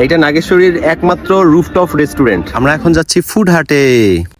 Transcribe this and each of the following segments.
এইটা নাগেশ্বরীর একমাত্র rooftop restaurant. আমরা এখন যাচ্ছি ফুড হাটে।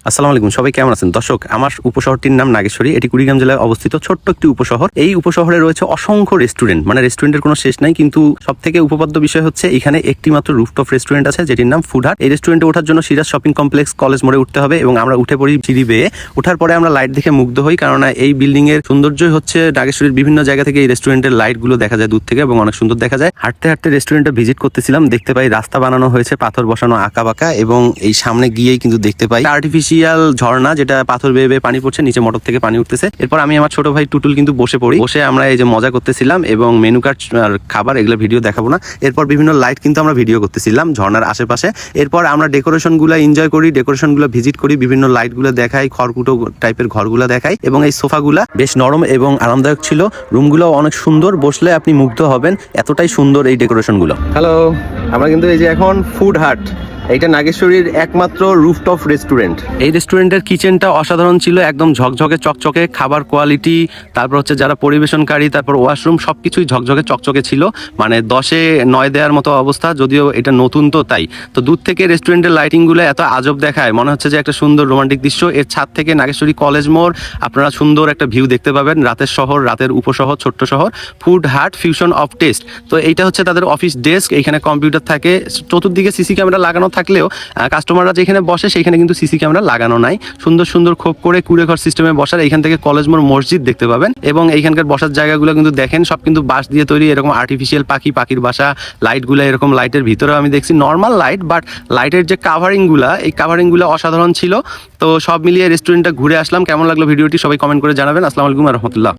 আসসালামু আলাইকুম, সবাই কেমন আছেন? দর্শক, আমার উপশহরটির নাম নাগেশ্বরী। এটি কুড়িগ্রাম জেলায় অবস্থিত ছোট্ট একটি উপশহর। এই উপশহরে রয়েছে অসংখ্য রেস্টুরেন্ট, মানে রেস্টুরেন্টের কোনো শেষ নাই। কিন্তু সব থেকে উপপাদ্য বিষয় হচ্ছে এখানে একটি মাত্র রুফটপ রেস্টুরেন্ট আছে, যেটির নাম ফুড হাট। এই রেস্টুরেন্টে ওঠার জন্য সিরাজ শপিং কমপ্লেক্স কলেজ মোড়ে উঠতে হবে এবং আমরা উঠে পড়ি সিঁড়ি বেয়ে। ওঠার পরে আমরা লাইট দেখে মুগ্ধ হই, কারণ এই বিল্ডিং এর সৌন্দর্যই হচ্ছে নাগেশ্বরীর বিভিন্ন জায়গা থেকে এই রেস্টুরেন্টের লাইট গুলো দেখা যায় দূর থেকে এবং অনেক সুন্দর দেখা যায়। হাঁটতে হাঁটতে রেস্টুরেন্টে ভিজিট করতেছিলাম, দেখতে পাই রাস্তা বানানো হয়েছে পাথর বসানো আঁকা বাঁকা, এবং এই সামনে গিয়েই কিন্তু দেখতে পাই আর্টিফিশিয়াল ঝর্ণা, যেটা পাথর বেয়ে বেয়ে পানি পড়ছে, নিচে মোটর থেকে পানি উঠতেছে। এরপর আমি আমার ছোট ভাই টুটুল কিন্তু বসে পড়ি। বসে আমরা এই যে মজা করতেছিলাম এবং মেনু কার্ড আর খাবার এগুলো ভিডিও দেখাবো না। এরপর বিভিন্ন লাইট কিন্তু আমরা ভিডিও করতেছিলাম ঝর্ণার আশেপাশে। এরপর আমরা ডেকোরেশন গুলো এনজয় করি, ডেকোরেশন গুলো ভিজিট করি, বিভিন্ন লাইট গুলো দেখাই, খড়কুটো টাইপের ঘরগুলো দেখাই, এবং এই সোফা গুলা বেশ নরম এবং আরামদায়ক ছিল। রুমগুলো অনেক সুন্দর, বসলে আপনি মুগ্ধ হবেন, এতটাই সুন্দর এই ডেকোরেশন গুলো। হ্যালো, আমরা কিন্তু এই যে এখন ফুড হাট, এইটা নাগেশ্বরীর একমাত্র রুফটপ রেস্টুরেন্ট। এই রেস্টুরেন্টের কিচেনটা অসাধারণ ছিল, একদম ঝকঝকে চকচকে, খাবার কোয়ালিটি, তারপর হচ্ছে যারা পরিবেশনকারী, তারপর ওয়াশরুম সবকিছুই ঝকঝকে চকচকে ছিল। মানে 10-এ 9 দেওয়ার মতো অবস্থা, যদিও এটা নতুন তো তাই। তো দূর থেকে রেস্টুরেন্টের লাইটিং গুলো এত আজব দেখায়, মনে হচ্ছে যে একটা সুন্দর রোমান্টিক দৃশ্য। এর ছাদ থেকে নাগেশ্বরী কলেজ মোড় আপনারা সুন্দর একটা ভিউ দেখতে পাবেন, রাতের শহর, রাতের উপশহর, ছোট্ট শহর। ফুড হাট ফিউশন অফ টেস্ট। তো এইটা হচ্ছে তাদের অফিস ডেস্ক, এইখানে কম্পিউটার থাকে, চতুর্দিকে সিসি ক্যামেরা লাগানো থাকলেও কাস্টমাররা যেখানে বসে সেখানে কিন্তু সিসি ক্যামেরা লাগানো নাই। সুন্দর সুন্দর খোপ করে কুড়ে ঘর সিস্টেমে বসার। এইখান থেকে কলেজ মোড় মসজিদ দেখতে পাবেন, এবং এইখানকার বসার জায়গাগুলো কিন্তু দেখেন সব কিন্তু বাঁশ দিয়ে তৈরি, এরকম আর্টিফিশিয়াল পাখির বাসা, লাইটগুলো এরকম লাইটের ভিতরেও আমি দেখছি নর্মাল লাইট, বাট লাইটের যে কাভারিংগুলা, এই কাভারিংগুলো অসাধারণ ছিল। তো সব মিলিয়ে রেস্টুরেন্টটা ঘুরে আসলাম। কেমন লাগলো ভিডিওটি সবাই কমেন্ট করে জানাবেন। আসসালামু আলাইকুম ওয়া রাহমাতুল্লাহ।